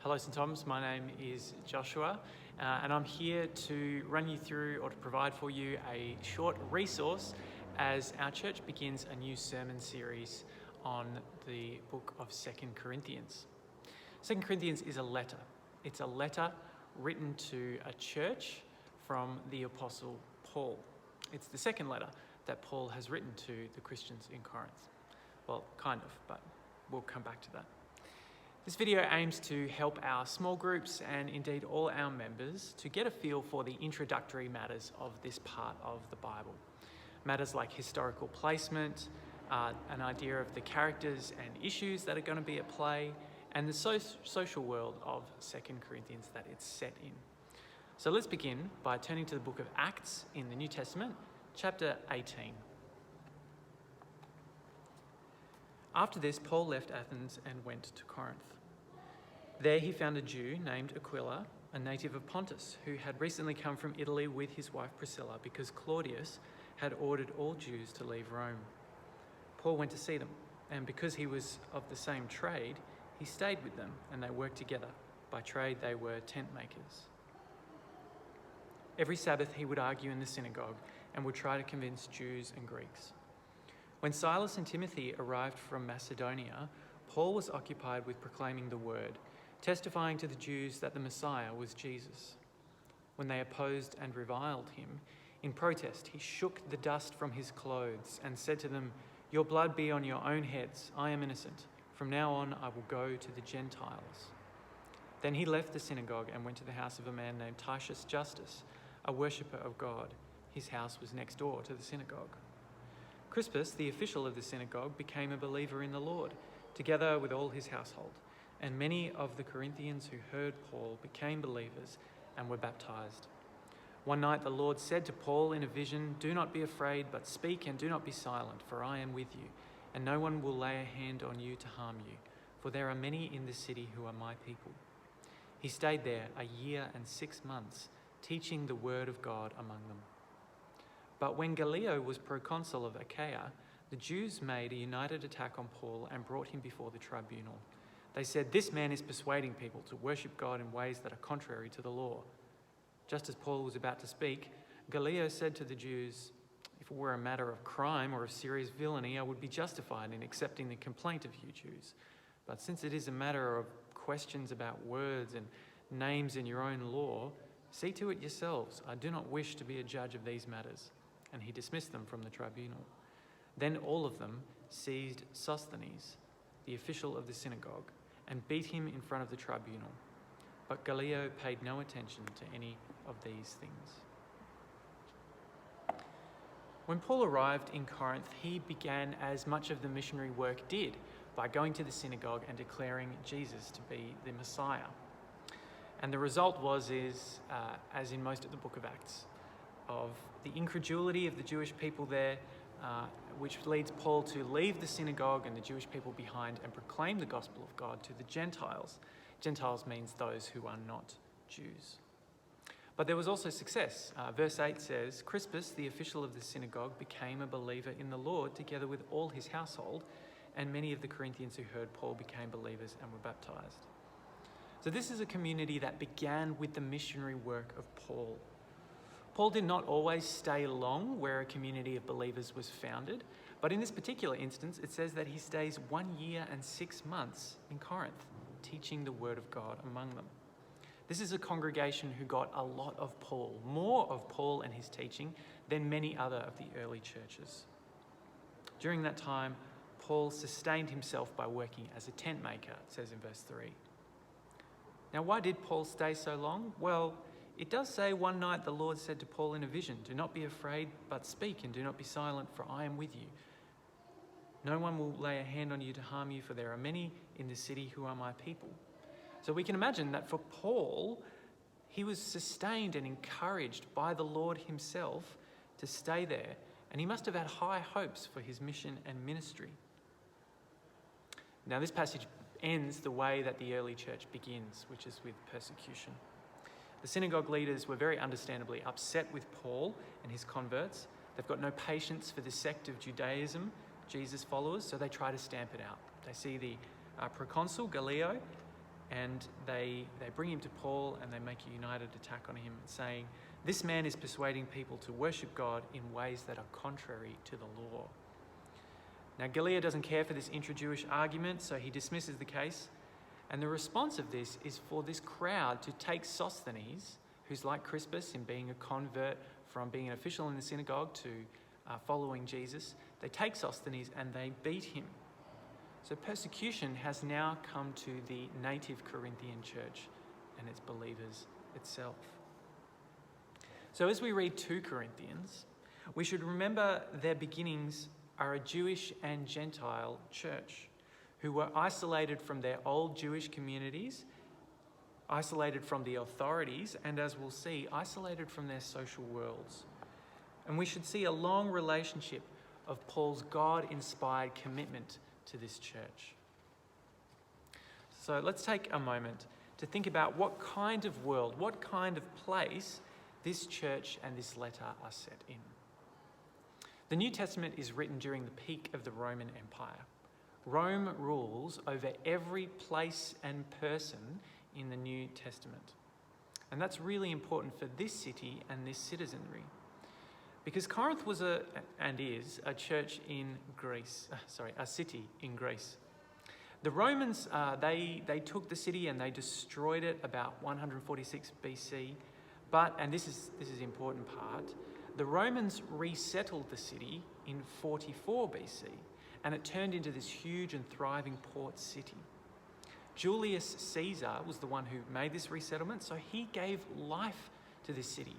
Hello St Thomas, my name is Joshua and I'm here to run you through or to provide for you a short resource as our church begins a new sermon series on the book of 2 Corinthians. 2 Corinthians is a letter. It's a letter written to a church from the Apostle Paul. It's the second letter that Paul has written to the Christians in Corinth. Well, kind of, but we'll come back to that. This video aims to help our small groups and indeed all our members to get a feel for the introductory matters of this part of the Bible. Matters like historical placement, an idea of the characters and issues that are going to be at play, and the social world of 2 Corinthians that it's set in. So let's begin by turning to the book of Acts in the New Testament, chapter 18. After this, Paul left Athens and went to Corinth. There he found a Jew named Aquila, a native of Pontus, who had recently come from Italy with his wife Priscilla because Claudius had ordered all Jews to leave Rome. Paul went to see them, and because he was of the same trade, he stayed with them and they worked together. By trade, they were tent makers. Every Sabbath he would argue in the synagogue and would try to convince Jews and Greeks. When Silas and Timothy arrived from Macedonia, Paul was occupied with proclaiming the word, testifying to the Jews that the Messiah was Jesus. When they opposed and reviled him, in protest he shook the dust from his clothes and said to them, "Your blood be on your own heads, I am innocent. From now on I will go to the Gentiles." Then he left the synagogue and went to the house of a man named Titius Justus, a worshipper of God. His house was next door to the synagogue. Crispus, the official of the synagogue, became a believer in the Lord, together with all his household, and many of the Corinthians who heard Paul became believers and were baptized. One night the Lord said to Paul in a vision, "Do not be afraid, but speak and do not be silent, for I am with you, and no one will lay a hand on you to harm you, for there are many in this city who are my people." He stayed there 1 year and 6 months, teaching the word of God among them. But when Gallio was proconsul of Achaia, the Jews made a united attack on Paul and brought him before the tribunal. They said, "This man is persuading people to worship God in ways that are contrary to the law." Just as Paul was about to speak, Gallio said to the Jews, "If it were a matter of crime or of serious villainy, I would be justified in accepting the complaint of you Jews. But since it is a matter of questions about words and names in your own law, see to it yourselves. I do not wish to be a judge of these matters." And he dismissed them from the tribunal. Then all of them seized Sosthenes, the official of the synagogue, and beat him in front of the tribunal. But Gallio paid no attention to any of these things. When Paul arrived in Corinth, he began as much of the missionary work did, by going to the synagogue and declaring Jesus to be the Messiah. And the result was, as in most of the book of Acts, of the incredulity of the Jewish people there, which leads Paul to leave the synagogue and the Jewish people behind and proclaim the gospel of God to the Gentiles. Gentiles means those who are not Jews. But there was also success. Verse 8 says, "Crispus, the official of the synagogue, became a believer in the Lord together with all his household, and many of the Corinthians who heard Paul became believers and were baptized." So this is a community that began with the missionary work of Paul. Paul did not always stay long where a community of believers was founded, but in this particular instance, it says that he stays 1 year and 6 months in Corinth, teaching the word of God among them. This is a congregation who got a lot of Paul, more of Paul and his teaching than many other of the early churches. During that time, Paul sustained himself by working as a tent maker, it says in verse 3. Now, why did Paul stay so long? Well, it does say one night the Lord said to Paul in a vision, "Do not be afraid, but speak and do not be silent, for I am with you. No one will lay a hand on you to harm you, for there are many in the city who are my people." So we can imagine that for Paul, he was sustained and encouraged by the Lord himself to stay there, and he must have had high hopes for his mission and ministry. Now, this passage ends the way that the early church begins, which is with persecution. The synagogue leaders were very understandably upset with Paul and his converts. They've got no patience for the sect of Judaism, Jesus followers, so they try to stamp it out. They see the proconsul, Gallio, and they bring him to Paul and they make a united attack on him, saying, "This man is persuading people to worship God in ways that are contrary to the law." Now, Gallio doesn't care for this intra-Jewish argument, so he dismisses the case. And the response of this is for this crowd to take Sosthenes, who's like Crispus in being a convert from being an official in the synagogue to following Jesus. They take Sosthenes and they beat him. So persecution has now come to the native Corinthian church and its believers itself. So as we read 2 Corinthians, we should remember their beginnings are a Jewish and Gentile church who were isolated from their old Jewish communities, isolated from the authorities, and as we'll see, isolated from their social worlds. And we should see a long relationship of Paul's God-inspired commitment to this church. So let's take a moment to think about what kind of world, what kind of place this church and this letter are set in. The New Testament is written during the peak of the Roman Empire. Rome rules over every place and person in the New Testament. And that's really important for this city and this citizenry. Because Corinth was and is a church in Greece, a city in Greece. The Romans, they took the city and they destroyed it about 146 BC. But, and this is the important part, the Romans resettled the city in 44 BC, and it turned into this huge and thriving port city. Julius Caesar was the one who made this resettlement, so he gave life to this city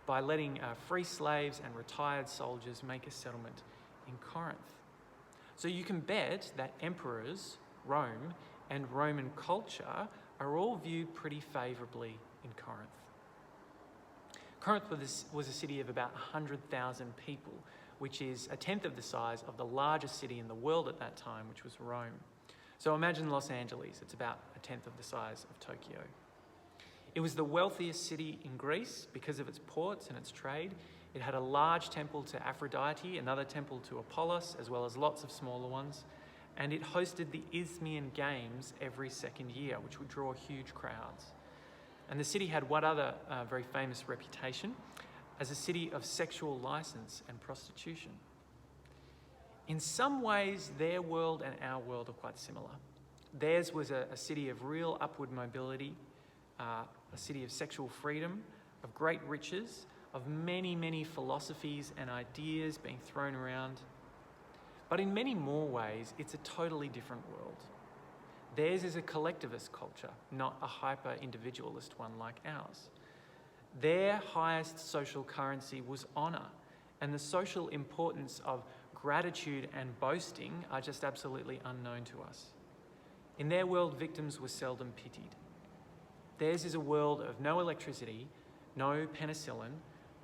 by letting free slaves and retired soldiers make a settlement in Corinth. So you can bet that emperors, Rome, and Roman culture are all viewed pretty favourably in Corinth. Corinth was a city of about 100,000 people, which is a tenth of the size of the largest city in the world at that time, which was Rome. So imagine Los Angeles, it's about a tenth of the size of Tokyo. It was the wealthiest city in Greece because of its ports and its trade. It had a large temple to Aphrodite, another temple to Apollos, as well as lots of smaller ones. And it hosted the Isthmian Games every second year, which would draw huge crowds. And the city had one other very famous reputation as a city of sexual license and prostitution. In some ways, their world and our world are quite similar. Theirs was a city of real upward mobility, a city of sexual freedom, of great riches, of many, many philosophies and ideas being thrown around. But in many more ways, it's a totally different world. Theirs is a collectivist culture, not a hyper-individualist one like ours. Their highest social currency was honour, and the social importance of gratitude and boasting are just absolutely unknown to us. In their world, victims were seldom pitied. Theirs is a world of no electricity, no penicillin,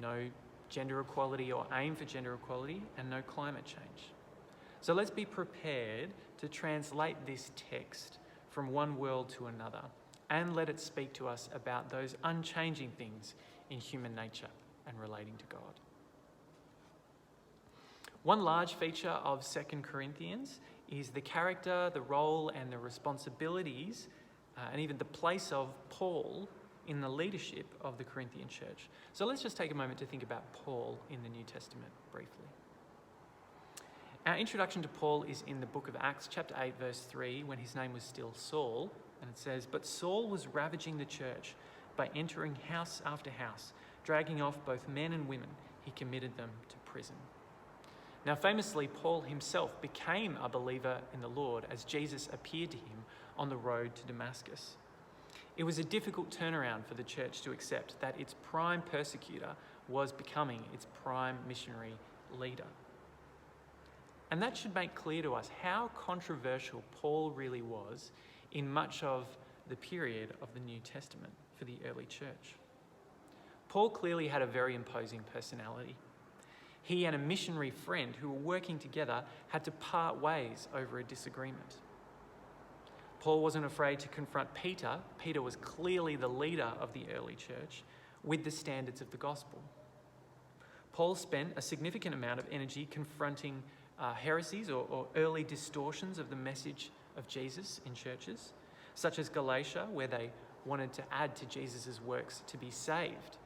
no gender equality or aim for gender equality, and no climate change. So let's be prepared to translate this text from one world to another and let it speak to us about those unchanging things in human nature and relating to God. One large feature of 2 Corinthians is the character, the role, and the responsibilities, and even the place of Paul in the leadership of the Corinthian church. So let's just take a moment to think about Paul in the New Testament briefly. Our introduction to Paul is in the book of Acts, chapter 8, verse 3, when his name was still Saul. And it says, "But Saul was ravaging the church by entering house after house, dragging off both men and women. He committed them to prison." Now, famously, Paul himself became a believer in the Lord as Jesus appeared to him on the road to Damascus. It was a difficult turnaround for the church to accept that its prime persecutor was becoming its prime missionary leader. And that should make clear to us how controversial Paul really was in much of the period of the New Testament for the early church. Paul clearly had a very imposing personality. He and a missionary friend who were working together had to part ways over a disagreement. Paul wasn't afraid to confront Peter. Peter was clearly the leader of the early church with the standards of the gospel. Paul spent a significant amount of energy confronting heresies or early distortions of the message of Jesus in churches. such as Galatia, where they wanted to add to Jesus' works to be saved.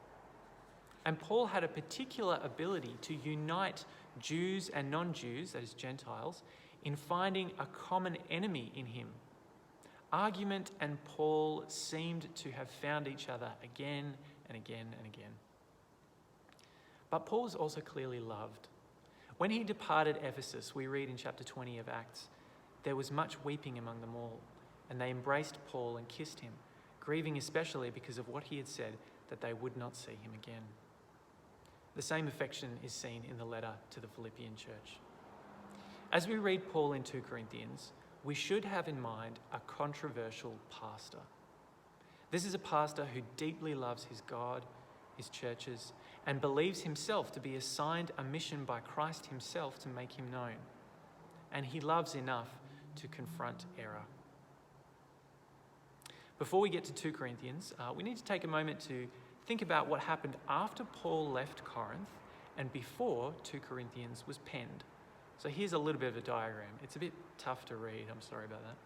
And Paul had a particular ability to unite Jews and non-Jews, that is Gentiles, in finding a common enemy in him. Argument and Paul seemed to have found each other again and again and again. But Paul was also clearly loved. When he departed Ephesus, we read in chapter 20 of Acts, there was much weeping among them all, and they embraced Paul and kissed him, grieving especially because of what he had said, that they would not see him again. The same affection is seen in the letter to the Philippian church. As we read Paul in 2 Corinthians, we should have in mind a controversial pastor. This is a pastor who deeply loves his God, his churches, and believes himself to be assigned a mission by Christ himself to make him known. And he loves enough to confront error. Before we get to 2 Corinthians, we need to take a moment to think about what happened after Paul left Corinth and before 2 Corinthians was penned. So here's a little bit of a diagram. It's a bit tough to read. I'm sorry about that.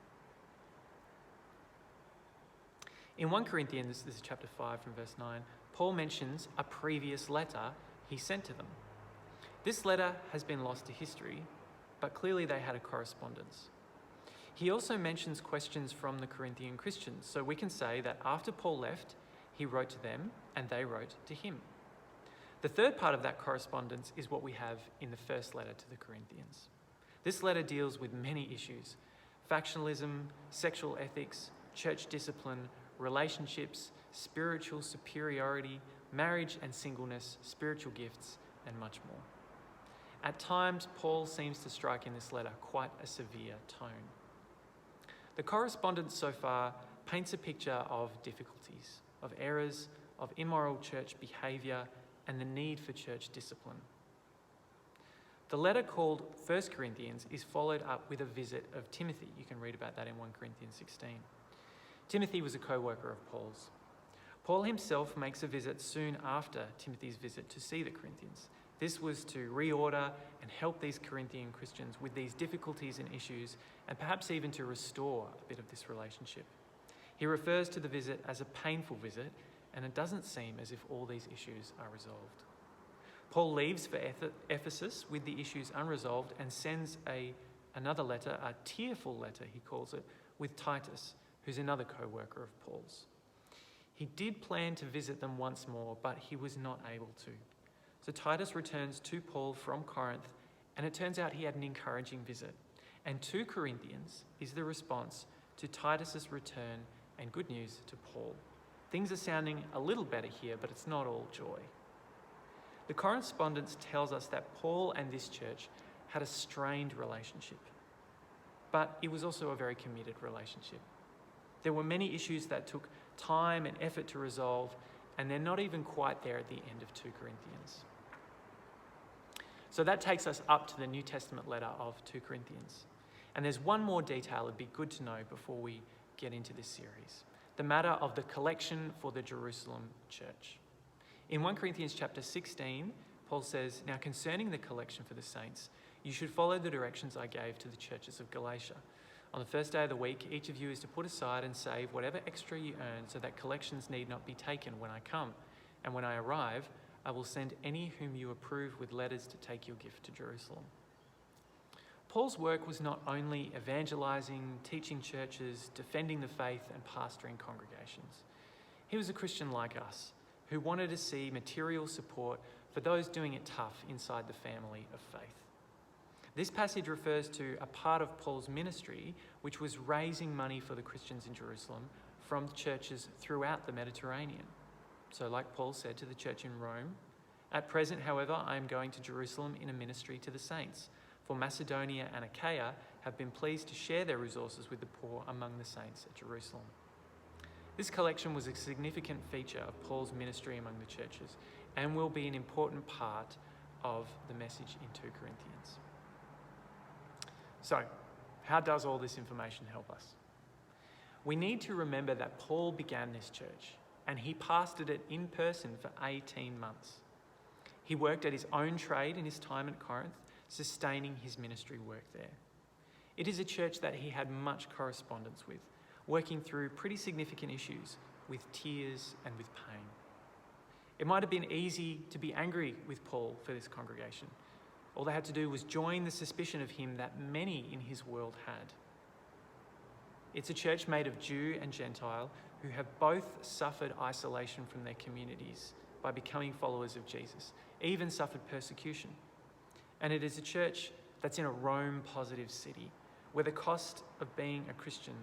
In 1 Corinthians, this is chapter 5 from verse 9, Paul mentions a previous letter he sent to them. This letter has been lost to history, but clearly they had a correspondence. He also mentions questions from the Corinthian Christians, so we can say that after Paul left, he wrote to them and they wrote to him. The third part of that correspondence is what we have in the first letter to the Corinthians. This letter deals with many issues: factionalism, sexual ethics, church discipline, relationships, spiritual superiority, marriage and singleness, spiritual gifts, and much more. At times, Paul seems to strike in this letter quite a severe tone. The correspondence so far paints a picture of difficulties, of errors, of immoral church behaviour, and the need for church discipline. The letter called 1 Corinthians is followed up with a visit of Timothy. You can read about that in 1 Corinthians 16. Timothy was a co-worker of Paul's. Paul himself makes a visit soon after Timothy's visit to see the Corinthians. This was to reorder and help these Corinthian Christians with these difficulties and issues, and perhaps even to restore a bit of this relationship. He refers to the visit as a painful visit, and it doesn't seem as if all these issues are resolved. Paul leaves for Ephesus with the issues unresolved and sends another letter, a tearful letter he calls it, with Titus, who's another co-worker of Paul's. He did plan to visit them once more, but he was not able to. So Titus returns to Paul from Corinth, and it turns out he had an encouraging visit. And 2 Corinthians is the response to Titus's return and good news to Paul. Things are sounding a little better here, but it's not all joy. The correspondence tells us that Paul and this church had a strained relationship, but it was also a very committed relationship. There were many issues that took time and effort to resolve, and they're not even quite there at the end of 2 Corinthians. So that takes us up to the New Testament letter of 2 Corinthians. And there's one more detail it'd be good to know before we get into this series: the matter of the collection for the Jerusalem church. In 1 Corinthians chapter 16, Paul says, "Now concerning the collection for the saints, you should follow the directions I gave to the churches of Galatia. On the first day of the week, each of you is to put aside and save whatever extra you earn, so that collections need not be taken when I come. And when I arrive, I will send any whom you approve with letters to take your gift to Jerusalem." Paul's work was not only evangelizing, teaching churches, defending the faith, and pastoring congregations. He was a Christian like us, who wanted to see material support for those doing it tough inside the family of faith. This passage refers to a part of Paul's ministry, which was raising money for the Christians in Jerusalem from churches throughout the Mediterranean. So like Paul said to the church in Rome, "At present, however, I am going to Jerusalem in a ministry to the saints, for Macedonia and Achaia have been pleased to share their resources with the poor among the saints at Jerusalem." This collection was a significant feature of Paul's ministry among the churches and will be an important part of the message in 2 Corinthians. So, how does all this information help us? We need to remember that Paul began this church and he pastored it in person for 18 months. He worked at his own trade in his time at Corinth, sustaining his ministry work there. It is a church that he had much correspondence with, working through pretty significant issues with tears and with pain. It might have been easy to be angry with Paul for this congregation. All they had to do was join the suspicion of him that many in his world had. It's a church made of Jew and Gentile who have both suffered isolation from their communities by becoming followers of Jesus, even suffered persecution. And it is a church that's in a Rome-positive city where the cost of being a Christian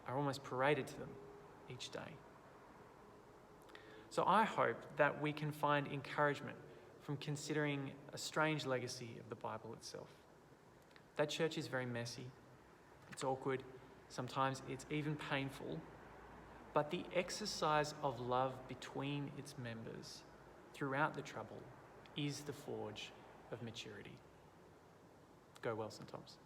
are almost paraded to them each day. So I hope that we can find encouragement from considering a strange legacy of the Bible itself. That church is very messy, it's awkward, sometimes it's even painful, but the exercise of love between its members throughout the trouble is the forge of maturity. Go well, St. Thomas.